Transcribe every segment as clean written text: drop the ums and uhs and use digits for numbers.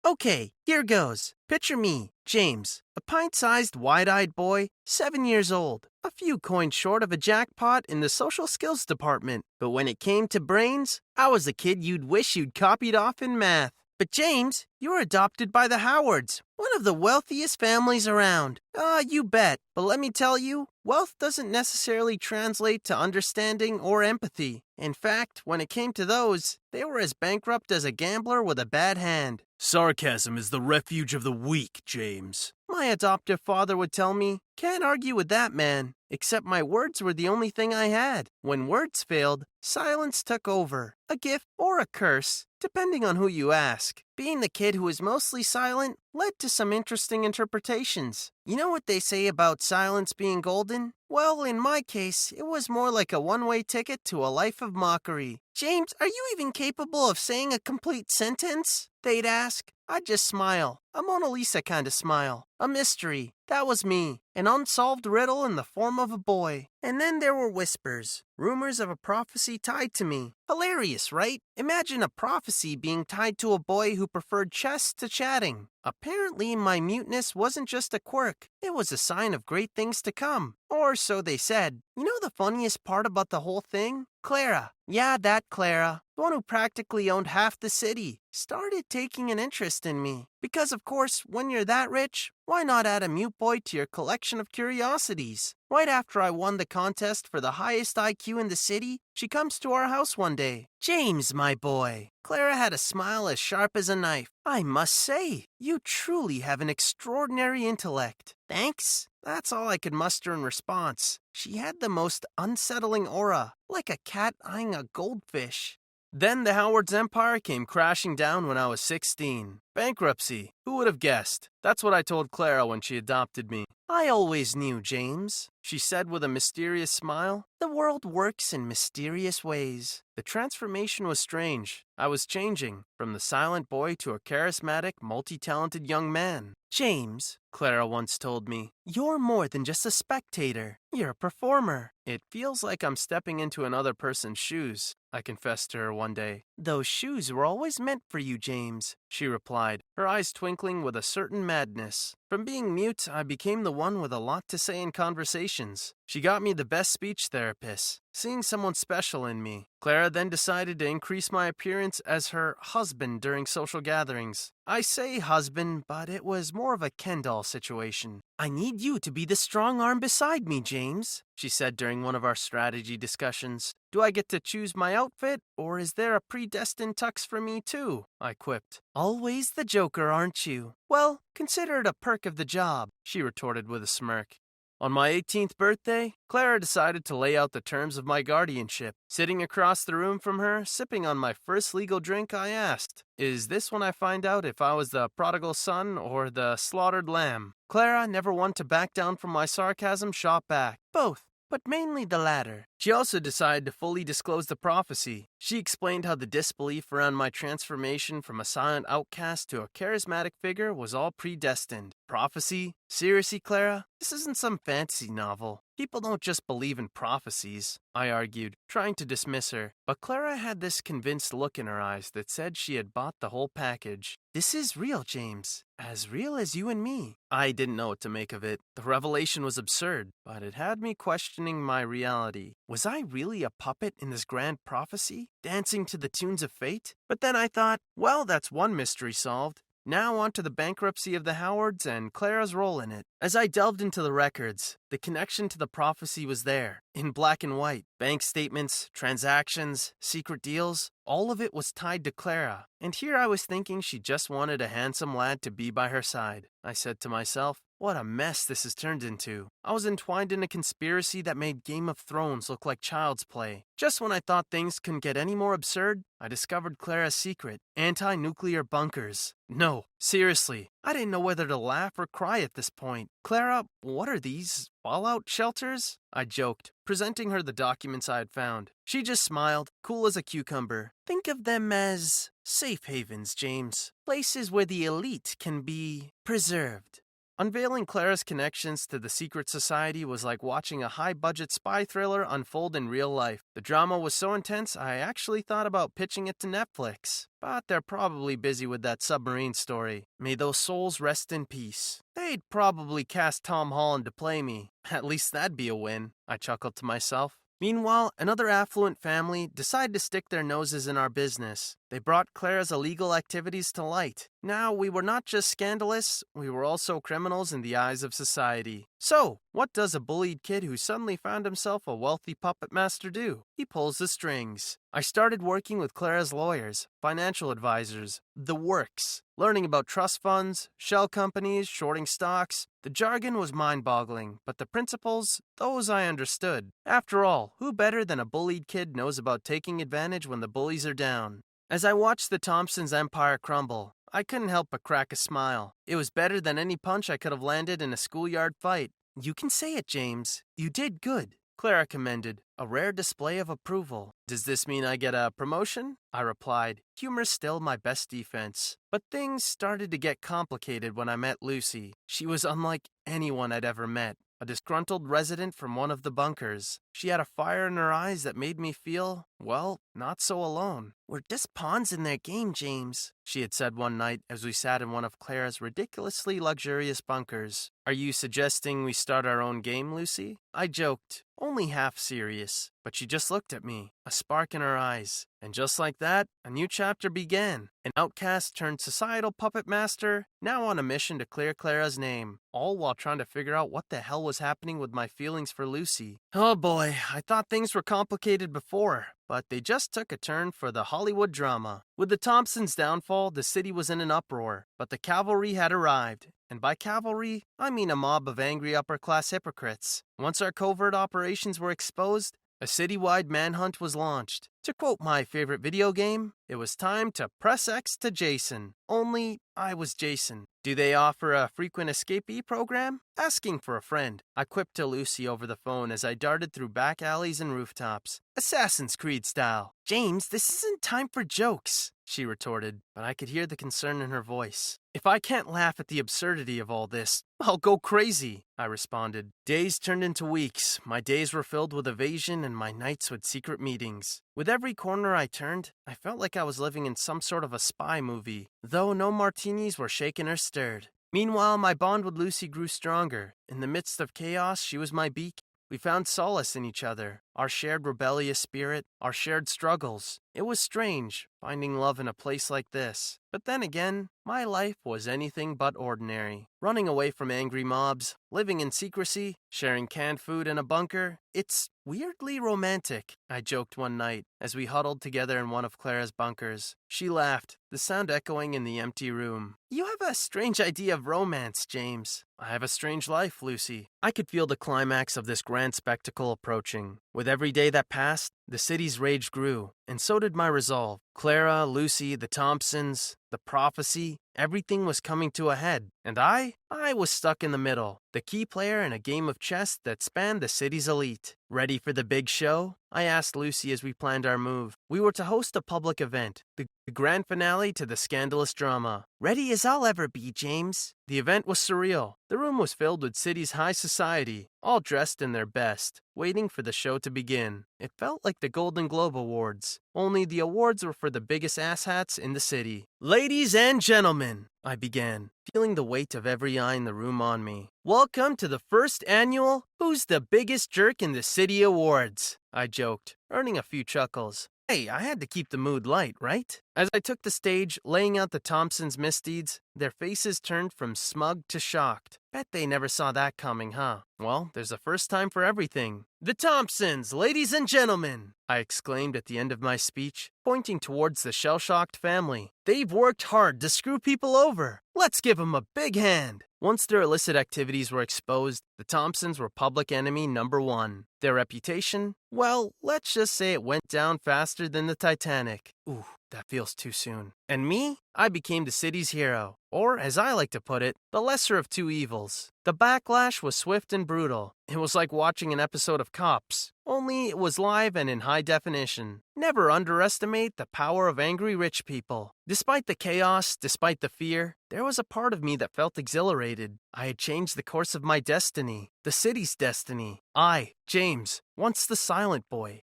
Okay, here goes. Picture me, James, a pint-sized, wide-eyed boy, 7 years old, a few coins short of a jackpot in the social skills department. But when it came to brains, I was the kid you'd wish you'd copied off in math. But James, you were adopted by the Howards, one of the wealthiest families around. You bet. But let me tell you, wealth doesn't necessarily translate to understanding or empathy. In fact, when it came to those, they were as bankrupt as a gambler with a bad hand. Sarcasm is the refuge of the weak, James. My adoptive father would tell me, can't argue with that, man. Except my words were the only thing I had. When words failed, silence took over. A gift or a curse, depending on who you ask. Being the kid who was mostly silent led to some interesting interpretations. You know what they say about silence being golden? Well, in my case, it was more like a one-way ticket to a life of mockery. James, are you even capable of saying a complete sentence? They'd ask. I'd just smile. A Mona Lisa kind of smile. A mystery. That was me. An unsolved riddle in the form of a boy. And then there were whispers. Rumors of a prophecy tied to me. Hilarious, right? Imagine a prophecy being tied to a boy who preferred chess to chatting. Apparently, my muteness wasn't just a quirk. It was a sign of great things to come. Or so they said. You know the funniest part about the whole thing? Clara. Yeah, that Clara. The one who practically owned half the city. Started taking an interest in me. Because, of course, when you're that rich, why not add a mute boy to your collection of curiosities? Right after I won the contest for the highest IQ in the city, she comes to our house one day. James, my boy. Clara had a smile as sharp as a knife. I must say, you truly have an extraordinary intellect. Thanks. That's all I could muster in response. She had the most unsettling aura, like a cat eyeing a goldfish. Then the Howards' empire came crashing down when I was 16. Bankruptcy. Who would have guessed? That's what I told Clara when she adopted me. I always knew, James, she said with a mysterious smile. The world works in mysterious ways. The transformation was strange. I was changing from the silent boy to a charismatic, multi-talented young man. James, Clara once told me, you're more than just a spectator. You're a performer. It feels like I'm stepping into another person's shoes, I confessed to her one day. Those shoes were always meant for you, James, she replied, her eyes twinkling with a certain madness. From being mute, I became the one with a lot to say in conversations. She got me the best speech therapist, seeing someone special in me. Clara then decided to increase my appearance as her husband during social gatherings. I say husband, but it was more of a Ken doll situation. I need you to be the strong arm beside me, James, she said during one of our strategy discussions. Do I get to choose my outfit, or is there a predestined tux for me too? I quipped. Always the joker, aren't you? Well, consider it a perk of the job, she retorted with a smirk. On my 18th birthday, Clara decided to lay out the terms of my guardianship. Sitting across the room from her, sipping on my first legal drink, I asked, is this when I find out if I was the prodigal son or the slaughtered lamb? Clara, never one to back down from my sarcasm, shot back. Both. But mainly the latter. She also decided to fully disclose the prophecy. She explained how the disbelief around my transformation from a silent outcast to a charismatic figure was all predestined. Prophecy? Seriously, Clara? This isn't some fantasy novel. People don't just believe in prophecies, I argued, trying to dismiss her. But Clara had this convinced look in her eyes that said she had bought the whole package. This is real, James. As real as you and me. I didn't know what to make of it. The revelation was absurd, but it had me questioning my reality. Was I really a puppet in this grand prophecy, dancing to the tunes of fate? But then I thought, well, that's one mystery solved. Now on to the bankruptcy of the Howards and Clara's role in it. As I delved into the records, the connection to the prophecy was there, in black and white. Bank statements, transactions, secret deals, all of it was tied to Clara. And here I was thinking she just wanted a handsome lad to be by her side. I said to myself, what a mess this has turned into. I was entwined in a conspiracy that made Game of Thrones look like child's play. Just when I thought things couldn't get any more absurd, I discovered Clara's secret, anti-nuclear bunkers. No, seriously, I didn't know whether to laugh or cry at this point. Clara, what are these? Fallout shelters? I joked, presenting her the documents I had found. She just smiled, cool as a cucumber. Think of them as safe havens, James. Places where the elite can be preserved. Unveiling Clara's connections to the secret society was like watching a high-budget spy thriller unfold in real life. The drama was so intense, I actually thought about pitching it to Netflix. But they're probably busy with that submarine story. May those souls rest in peace. They'd probably cast Tom Holland to play me. At least that'd be a win, I chuckled to myself. Meanwhile, another affluent family decided to stick their noses in our business. They brought Clara's illegal activities to light. Now, we were not just scandalous, we were also criminals in the eyes of society. So, what does a bullied kid who suddenly found himself a wealthy puppet master do? He pulls the strings. I started working with Clara's lawyers, financial advisors, the works, learning about trust funds, shell companies, shorting stocks. The jargon was mind-boggling, but the principles, those I understood. After all, who better than a bullied kid knows about taking advantage when the bullies are down? As I watched the Thompsons' empire crumble, I couldn't help but crack a smile. It was better than any punch I could have landed in a schoolyard fight. You can say it, James. You did good, Clara commended, a rare display of approval. Does this mean I get a promotion? I replied, humor's still my best defense. But things started to get complicated when I met Lucy. She was unlike anyone I'd ever met. A disgruntled resident from one of the bunkers. She had a fire in her eyes that made me feel, well, not so alone. We're just pawns in their game, James, she had said one night as we sat in one of Clara's ridiculously luxurious bunkers. Are you suggesting we start our own game, Lucy? I joked, only half serious, but she just looked at me, a spark in her eyes. And just like that, a new chapter began. An outcast turned societal puppet master, now on a mission to clear Clara's name, all while trying to figure out what the hell was happening with my feelings for Lucy. Oh boy, I thought things were complicated before, but they just took a turn for the Hollywood drama. With the Thompsons' downfall, the city was in an uproar, but the cavalry had arrived. And by cavalry, I mean a mob of angry upper-class hypocrites. Once our covert operations were exposed, a citywide manhunt was launched. To quote my favorite video game, it was time to press X to Jason. Only I was Jason. Do they offer a frequent escapee program? Asking for a friend. I quipped to Lucy over the phone as I darted through back alleys and rooftops. Assassin's Creed style. James, this isn't time for jokes, she retorted, but I could hear the concern in her voice. If I can't laugh at the absurdity of all this, I'll go crazy, I responded. Days turned into weeks. My days were filled with evasion and my nights with secret meetings. With every corner I turned, I felt like I was living in some sort of a spy movie, though no martinis were shaken or stirred. Meanwhile, my bond with Lucy grew stronger. In the midst of chaos, she was my beacon. We found solace in each other, our shared rebellious spirit, our shared struggles. It was strange, finding love in a place like this. But then again, my life was anything but ordinary. Running away from angry mobs, living in secrecy, sharing canned food in a bunker. It's weirdly romantic, I joked one night as we huddled together in one of Clara's bunkers. She laughed, the sound echoing in the empty room. You have a strange idea of romance, James. I have a strange life, Lucy. I could feel the climax of this grand spectacle approaching. With every day that passed, the city's rage grew, and so did my resolve. Clara, Lucy, the Thompsons, the prophecy, everything was coming to a head. And I was stuck in the middle, the key player in a game of chess that spanned the city's elite. Ready for the big show? I asked Lucy as we planned our move. We were to host a public event, the grand finale to the scandalous drama. Ready as I'll ever be, James. The event was surreal. The room was filled with city's high society, all dressed in their best, waiting for the show to begin. It felt like the Golden Globe Awards, only the awards were for the biggest asshats in the city. Ladies and gentlemen, I began, feeling the weight of every eye in the room on me. Welcome to the first annual Who's the Biggest Jerk in the City Awards, I joked, earning a few chuckles. Hey, I had to keep the mood light, right? As I took the stage, laying out the Thompsons' misdeeds, their faces turned from smug to shocked. Bet they never saw that coming, huh? Well, there's a first time for everything. The Thompsons, ladies and gentlemen, I exclaimed at the end of my speech, pointing towards the shell-shocked family. They've worked hard to screw people over. Let's give them a big hand. Once their illicit activities were exposed, the Thompsons were public enemy number one. Their reputation? Well, let's just say it went down faster than the Titanic. Ooh, that feels too soon. And me? I became the city's hero. Or, as I like to put it, the lesser of two evils. The backlash was swift and brutal. It was like watching an episode of Cops, only it was live and in high definition. Never underestimate the power of angry rich people. Despite the chaos, despite the fear, there was a part of me that felt exhilarated. I had changed the course of my destiny, the city's destiny. I, James, once the silent boy,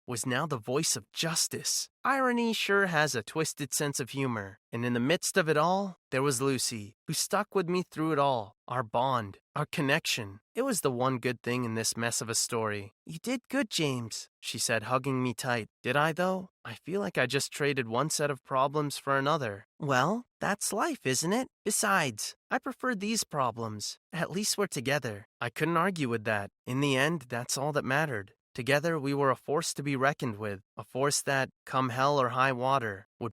was now the voice of justice. Irony sure has a twisted sense of humor, and in the midst of it all, there was Lucy, who stuck with me through it all. Our bond, our connection. It was the one good thing in this mess of a story. You did good, James, she said, hugging me tight. Did I, though? I feel like I just traded one set of problems for another. Well, that's life, isn't it? Besides, I prefer these problems. At least we're together. I couldn't argue with that. In the end, that's all that mattered. Together, we were a force to be reckoned with, a force that, come hell or high water, would